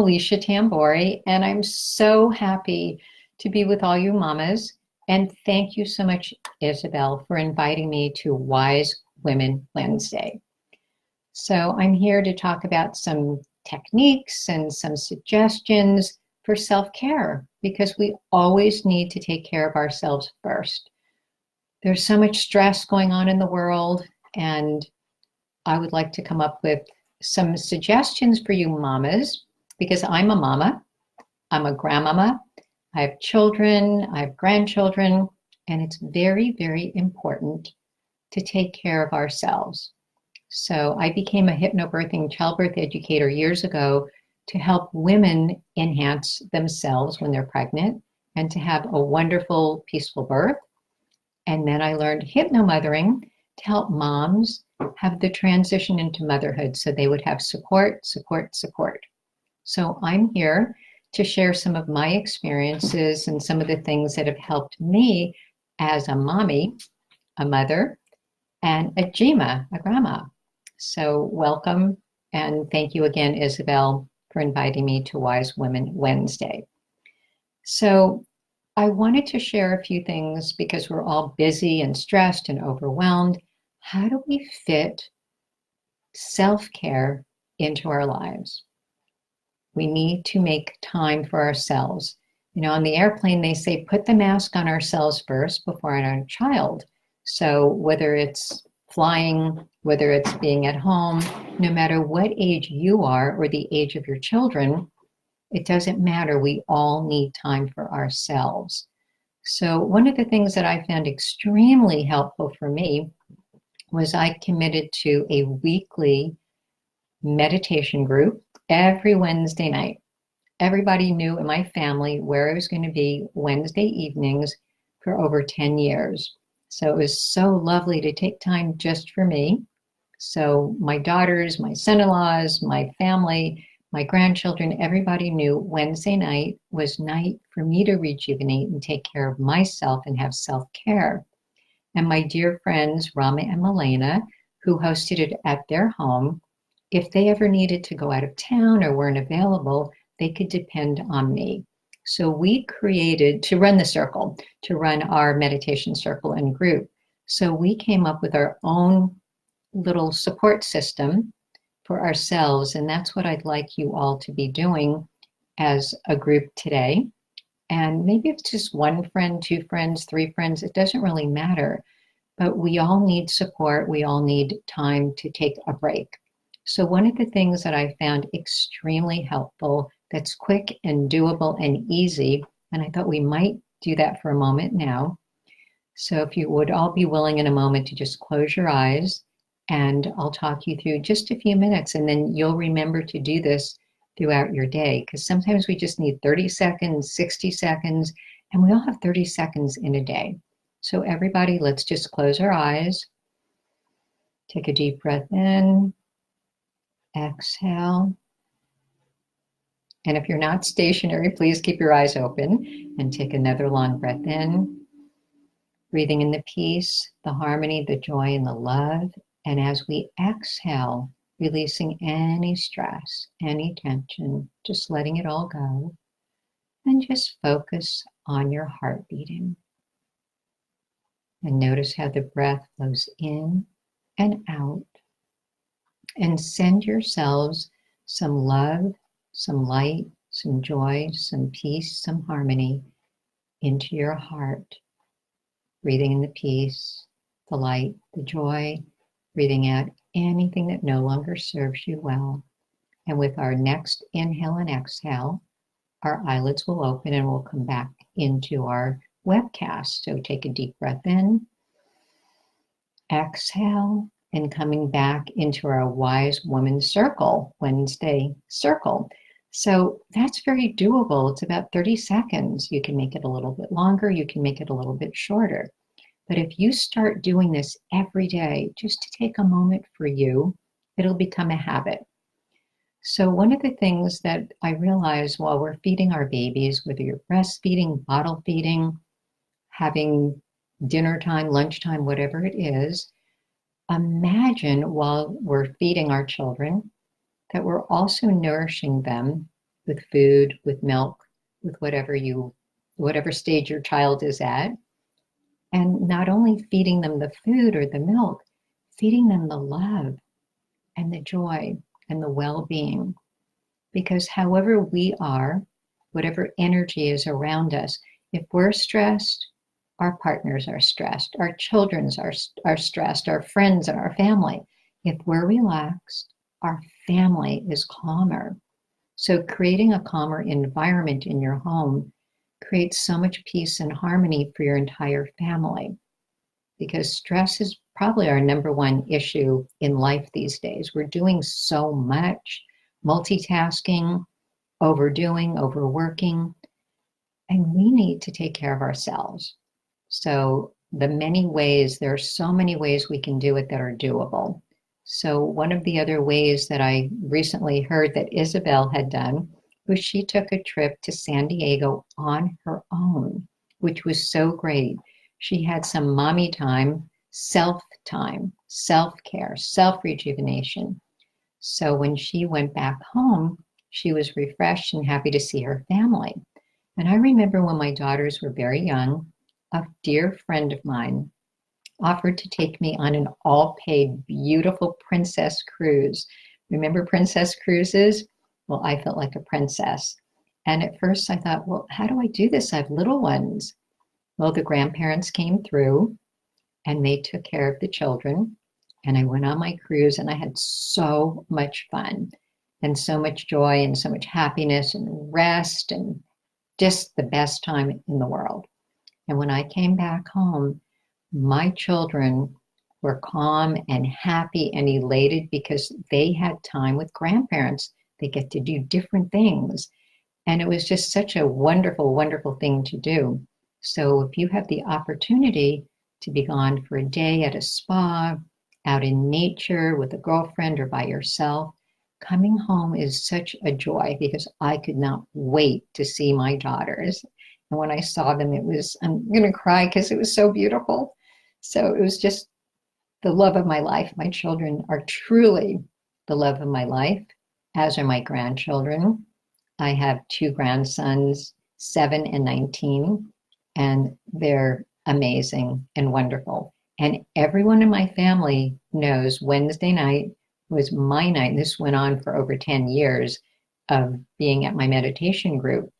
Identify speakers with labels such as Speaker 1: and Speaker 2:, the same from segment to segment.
Speaker 1: Alisha Tamburri, and I'm so happy to be with all you mamas. And thank you so much, Isabel, for inviting me to Wise Women Wednesday. So I'm here to talk about some techniques and some suggestions for self-care, because we always need to take care of ourselves first. There's so much stress going on in the world, and I would like to come up with some suggestions for you mamas, because I'm a mama, I'm a grandmama, I have children, I have grandchildren, and it's very, very important to take care of ourselves. So I became a hypnobirthing childbirth educator years ago to help women enhance themselves when they're pregnant and to have a wonderful, peaceful birth. And then I learned hypnomothering to help moms have the transition into motherhood so they would have support, support, support. So I'm here to share some of my experiences and some of the things that have helped me as a mommy, a mother, and a Jima, a grandma. So welcome, and thank you again, Isabel, for inviting me to Wise Women Wednesday. So I wanted to share a few things because we're all busy and stressed and overwhelmed. How do we fit self-care into our lives? We need to make time for ourselves. You know, on the airplane, they say, put the mask on ourselves first before on our child. So whether it's flying, whether it's being at home, no matter what age you are or the age of your children, it doesn't matter. We all need time for ourselves. So one of the things that I found extremely helpful for me was I committed to a weekly meditation group every Wednesday night. Everybody knew in my family where I was going to be Wednesday evenings for over 10 years. So it was so lovely to take time just for me. So my daughters, my son-in-laws, my family, my grandchildren, everybody knew Wednesday night was night for me to rejuvenate and take care of myself and have self-care. And my dear friends, Rama and Milena, who hosted it at their home, if they ever needed to go out of town or weren't available, they could depend on me. So we created, to run the circle, to run our meditation circle and group. So we came up with our own little support system for ourselves. And that's what I'd like you all to be doing as a group today. And maybe it's just one friend, two friends, three friends, it doesn't really matter. But we all need support. We all need time to take a break. So one of the things that I found extremely helpful, that's quick and doable and easy, and I thought we might do that for a moment now. So if you would all be willing in a moment to just close your eyes, and I'll talk you through just a few minutes, and then you'll remember to do this throughout your day, because sometimes we just need 30 seconds, 60 seconds, and we all have 30 seconds in a day. So everybody, let's just close our eyes. Take a deep breath in. Exhale. And if you're not stationary, please keep your eyes open and take another long breath in, breathing in the peace, the harmony, the joy, and the love. And as we exhale, releasing any stress, any tension, just letting it all go, and just focus on your heart beating. And notice how the breath flows in and out. And send yourselves some love, some light, some joy, some peace, some harmony into your heart. Breathing in the peace, the light, the joy, breathing out anything that no longer serves you well. And with our next inhale and exhale, our eyelids will open and we'll come back into our webcast. So take a deep breath in, exhale, and coming back into our Wise Woman Circle, Wednesday circle. So that's very doable. It's about 30 seconds. You can make it a little bit longer. You can make it a little bit shorter. But if you start doing this every day, just to take a moment for you, it'll become a habit. So one of the things that I realize while we're feeding our babies, whether you're breastfeeding, bottle feeding, having dinner time, lunchtime, whatever it is, imagine while we're feeding our children that we're also nourishing them with food, with milk, with whatever stage your child is at. And not only feeding them the food or the milk, feeding them the love and the joy and the well-being. Because however we are, whatever energy is around us, if we're stressed, our partners are stressed, our children are stressed, our friends and our family. If we're relaxed, our family is calmer. So creating a calmer environment in your home creates so much peace and harmony for your entire family, because stress is probably our number one issue in life these days. We're doing so much, multitasking, overdoing, overworking, and we need to take care of ourselves. So there are so many ways we can do it that are doable. So one of the other ways that I recently heard that Isabel had done was she took a trip to San Diego on her own, which was so great. She had some mommy time, self-care, self-rejuvenation. So when she went back home, she was refreshed and happy to see her family. And I remember when my daughters were very young, a dear friend of mine offered to take me on an all-paid, beautiful princess cruise. Remember princess cruises? Well, I felt like a princess. And at first I thought, well, how do I do this? I have little ones. Well, the grandparents came through and they took care of the children. And I went on my cruise and I had so much fun and so much joy and so much happiness and rest and just the best time in the world. And when I came back home, my children were calm and happy and elated because they had time with grandparents. They get to do different things. And it was just such a wonderful, wonderful thing to do. So if you have the opportunity to be gone for a day at a spa, out in nature with a girlfriend or by yourself, coming home is such a joy because I could not wait to see my daughters. And when I saw them, I'm going to cry because it was so beautiful. So it was just the love of my life. My children are truly the love of my life, as are my grandchildren. I have two grandsons, 7 and 19, and they're amazing and wonderful. And everyone in my family knows Wednesday night was my night. This went on for over 10 years of being at my meditation group.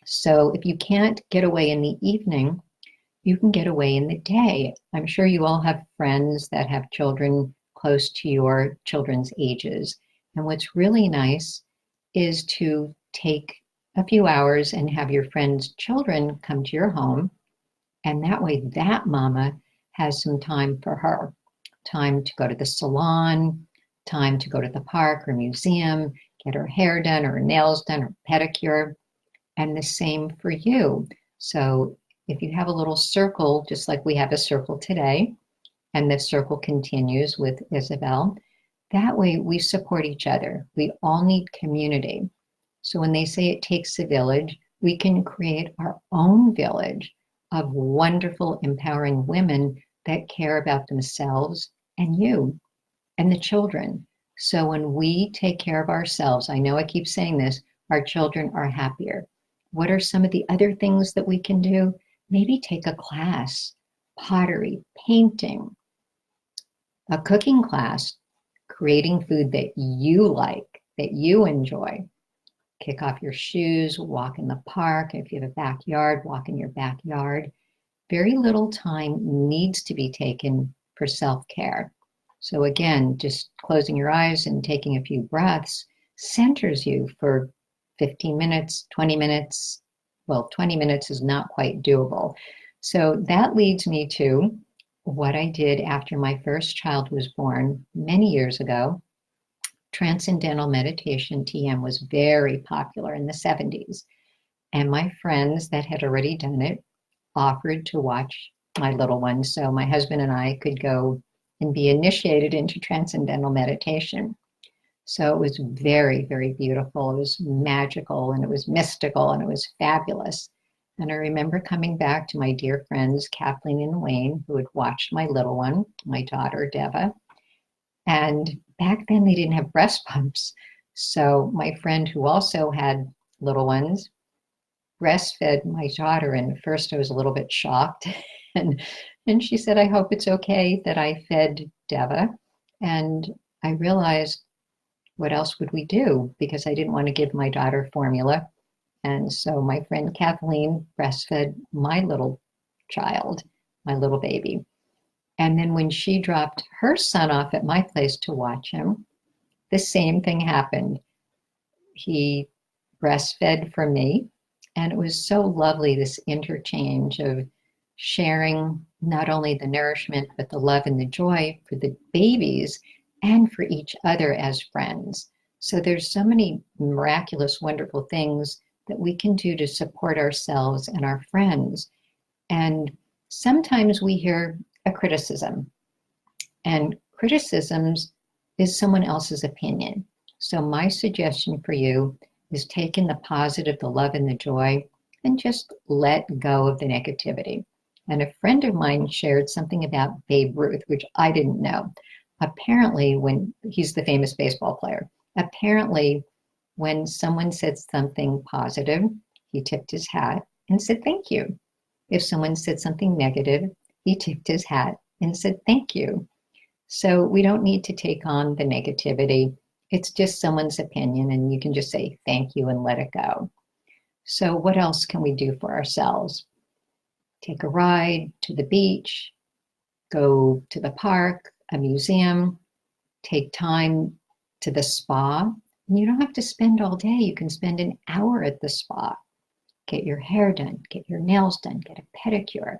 Speaker 1: So if you can't get away in the evening, you can get away in the day. I'm sure you all have friends that have children close to your children's ages. And what's really nice is to take a few hours and have your friends' children come to your home. And that way, that mama has some time for her, time to go to the salon, time to go to the park or museum, get her hair done or her nails done or pedicure. And the same for you. So if you have a little circle, just like we have a circle today, and the circle continues with Isabel, that way we support each other. We all need community. So when they say it takes a village, we can create our own village of wonderful, empowering women that care about themselves and you and the children. So when we take care of ourselves, I know I keep saying this, our children are happier. What are some of the other things that we can do? Maybe take a class, pottery, painting, a cooking class, creating food that you like, that you enjoy. Kick off your shoes, walk in the park. If you have a backyard, walk in your backyard. Very little time needs to be taken for self-care. So again, just closing your eyes and taking a few breaths centers you for 15 minutes, 20 minutes. Well, 20 minutes is not quite doable. So that leads me to what I did after my first child was born many years ago. Transcendental meditation, TM, was very popular in the 70s. And my friends that had already done it offered to watch my little one. So my husband and I could go and be initiated into transcendental meditation. So it was very, very beautiful. It was magical and it was mystical and it was fabulous. And I remember coming back to my dear friends, Kathleen and Wayne, who had watched my little one, my daughter, Deva. And back then they didn't have breast pumps. So my friend who also had little ones breastfed my daughter, and at first I was a little bit shocked. and and she said, I hope it's okay that I fed Deva. And I realized, what else would we do? Because I didn't want to give my daughter formula. And so my friend Kathleen breastfed my little child, my little baby. And then when she dropped her son off at my place to watch him, the same thing happened. He breastfed for me. And it was so lovely, this interchange of sharing not only the nourishment, but the love and the joy for the babies and for each other as friends. So there's so many miraculous, wonderful things that we can do to support ourselves and our friends. And sometimes we hear a criticism, and criticisms is someone else's opinion. So my suggestion for you is take in the positive, the love and the joy, and just let go of the negativity. And a friend of mine shared something about Babe Ruth, which I didn't know. Apparently, when he's the famous baseball player, apparently when someone said something positive, he tipped his hat and said thank you. If someone said something negative, he tipped his hat and said thank you. So we don't need to take on the negativity. It's just someone's opinion, and you can just say thank you and let it go. So what else can we do for ourselves? Take a ride to the beach, go to the park, a museum, take time to the spa. And you don't have to spend all day. You can spend an hour at the spa. Get your hair done, get your nails done, get a pedicure.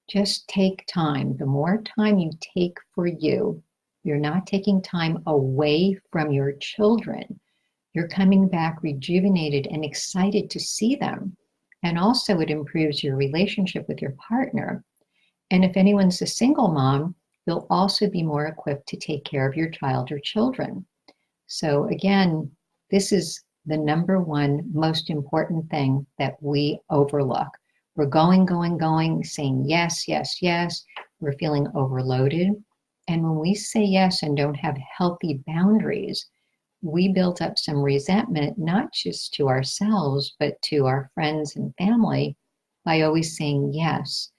Speaker 1: Just take time. The more time you take for you, you're not taking time away from your children. You're coming back rejuvenated and excited to see them. And also it improves your relationship with your partner. And if anyone's a single mom, you'll also be more equipped to take care of your child or children. So again, this is the number one most important thing that we overlook. We're going, saying yes, yes, yes. We're feeling overloaded. And when we say yes and don't have healthy boundaries, we build up some resentment, not just to ourselves, but to our friends and family by always saying yes.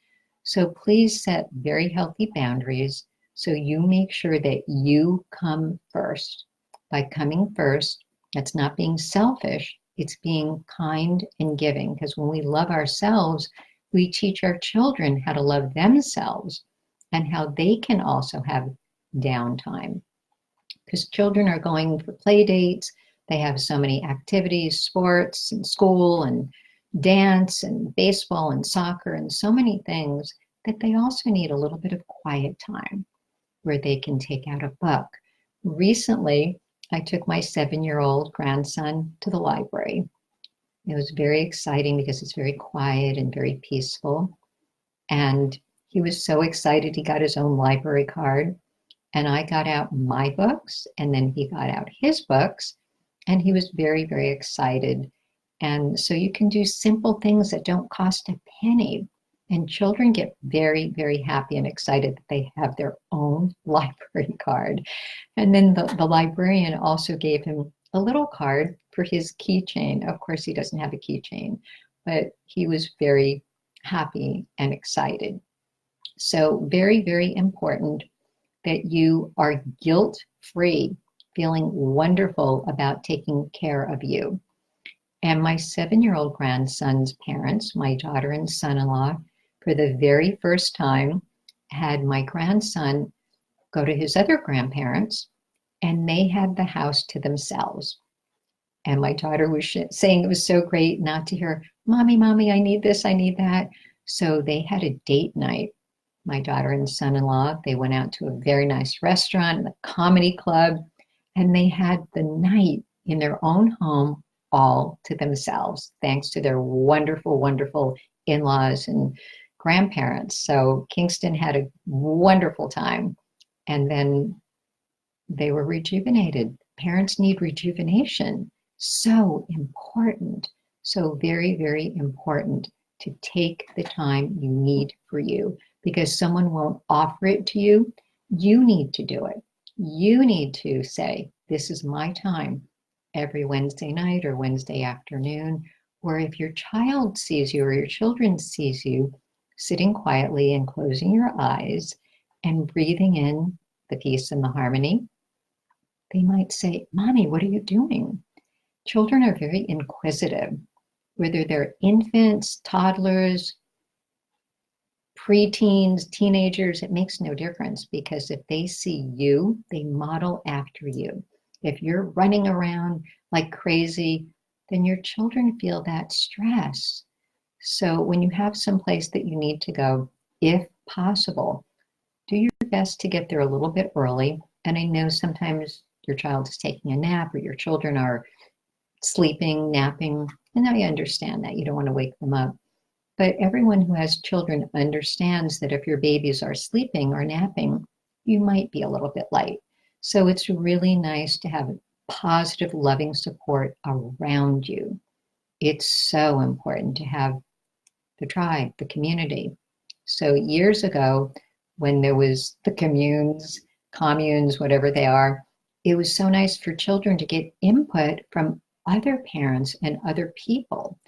Speaker 1: So please set very healthy boundaries so you make sure that you come first. By coming first, that's not being selfish, it's being kind and giving. Because when we love ourselves, we teach our children how to love themselves and how they can also have downtime. Because children are going for play dates, they have so many activities, sports and school and dance and baseball and soccer and so many things that they also need a little bit of quiet time where they can take out a book. Recently, I took my 7-year-old grandson to the library. It was very exciting because it's very quiet and very peaceful. And he was so excited, he got his own library card. And I got out my books, and then he got out his books, and he was very, very excited. And so you can do simple things that don't cost a penny. And children get very, very happy and excited that they have their own library card. And then the librarian also gave him a little card for his keychain. Of course, he doesn't have a keychain, but he was very happy and excited. So very, very important that you are guilt-free, feeling wonderful about taking care of you. And my 7-year-old grandson's parents, my daughter and son-in-law, for the very first time, had my grandson go to his other grandparents, and they had the house to themselves. And my daughter was saying it was so great not to hear, Mommy, Mommy, I need this, I need that. So they had a date night. My daughter and son-in-law, they went out to a very nice restaurant and a comedy club, and they had the night in their own home all to themselves, thanks to their wonderful, wonderful in-laws and grandparents. So Kingston had a wonderful time. And then they were rejuvenated. Parents need rejuvenation. So important. So very, very important to take the time you need for you, because someone won't offer it to you. You need to do it. You need to say, this is my time. every Wednesday night or Wednesday afternoon, or if your child sees you or your children sees you sitting quietly and closing your eyes and breathing in the peace and the harmony, they might say, "Mommy, what are you doing?" Children are very inquisitive, whether they're infants, toddlers, preteens, teenagers, it makes no difference, because if they see you, they model after you. If you're running around like crazy, then your children feel that stress. So when you have some place that you need to go, if possible, do your best to get there a little bit early. And I know sometimes your child is taking a nap or your children are sleeping, napping, and I understand that. You don't want to wake them up. But everyone who has children understands that if your babies are sleeping or napping, you might be a little bit light. So it's really nice to have positive, loving support around you. It's so important to have the tribe, the community. So years ago, when there was the communes, whatever they are, it was so nice for children to get input from other parents and other people.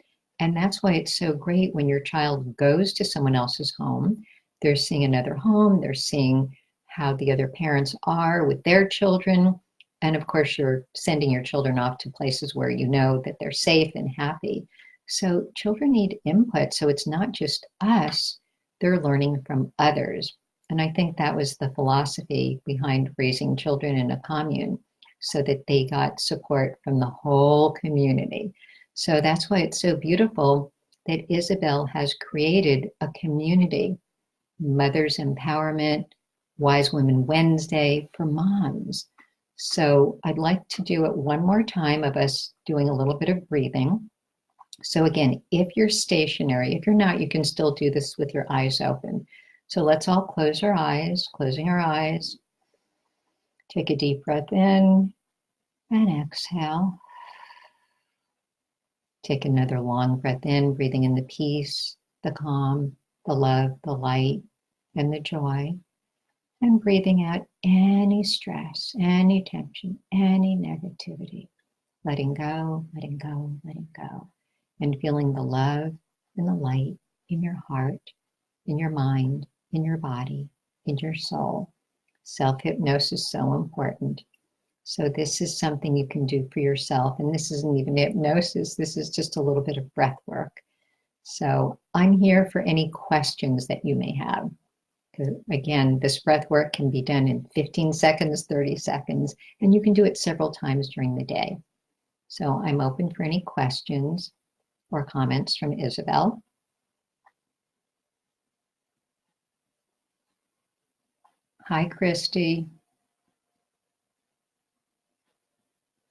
Speaker 1: And that's why it's so great when your child goes to someone else's home. They're seeing another home, they're seeing how the other parents are with their children. And of course, you're sending your children off to places where you know that they're safe and happy. So children need input. So it's not just us, they're learning from others. And I think that was the philosophy behind raising children in a commune, so that they got support from the whole community. So that's why it's so beautiful that Isabel has created a community, Mother's Empowerment, Wise Women Wednesday for moms. So I'd like to do it one more time of us doing a little bit of breathing. So again, if you're stationary, if you're not, you can still do this with your eyes open. So let's all close our eyes, closing our eyes. Take a deep breath in and exhale. Take another long breath in, breathing in the peace, the calm, the love, the light, and the joy. And breathing out any stress, any tension, any negativity. Letting go, letting go, letting go. And feeling the love and the light in your heart, in your mind, in your body, in your soul. Self-hypnosis is so important. So this is something you can do for yourself. And this isn't even hypnosis. This is just a little bit of breath work. So I'm here for any questions that you may have. Because again, this breath work can be done in 15 seconds, 30 seconds, and you can do it several times during the day. So I'm open for any questions or comments from Isabel. Hi, Christy.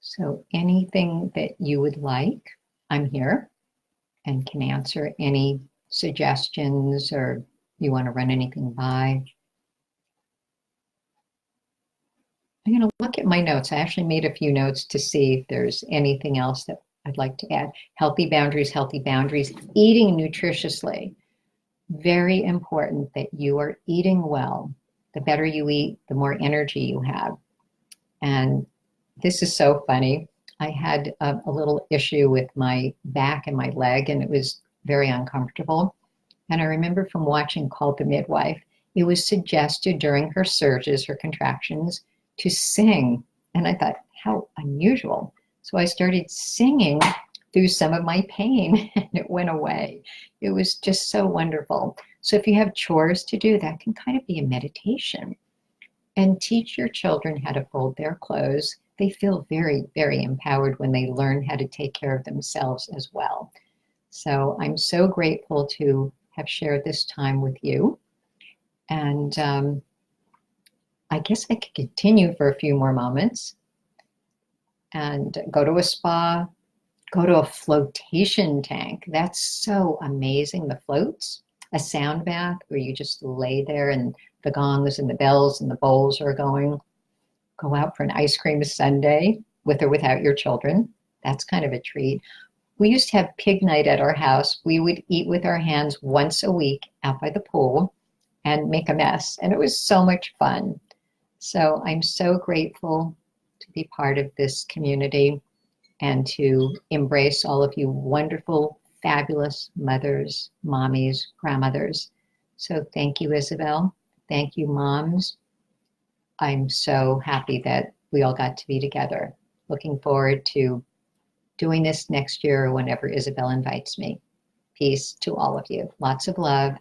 Speaker 1: So anything that you would like, I'm here and can answer any suggestions, or you want to run anything by. I'm going to look at my notes. I actually made a few notes to see if there's anything else that I'd like to add. Healthy boundaries, eating nutritiously. Very important that you are eating well. The better you eat, the more energy you have. And this is so funny. I had a little issue with my back and my leg, and it was very uncomfortable. And I remember from watching Called the Midwife, it was suggested during her surges, her contractions, to sing. And I thought, how unusual. So I started singing through some of my pain, and it went away. It was just so wonderful. So if you have chores to do, that can kind of be a meditation. And teach your children how to fold their clothes. They feel very, very empowered when they learn how to take care of themselves as well. So I'm so grateful to have shared this time with you. And I guess I could continue for a few more moments and go to a spa, go to a flotation tank. That's so amazing, the floats. A sound bath where you just lay there and the gongs and the bells and the bowls are going. Go out for an ice cream sundae with or without your children. That's kind of a treat. We used to have pig night at our house. We would eat with our hands once a week out by the pool and make a mess. And it was so much fun. So I'm so grateful to be part of this community. and to embrace all of you wonderful, fabulous mothers, mommies, grandmothers. So thank you, Isabel. Thank you, moms. I'm so happy that we all got to be together. Looking forward to doing this next year or whenever Isabel invites me. Peace to all of you. Lots of love.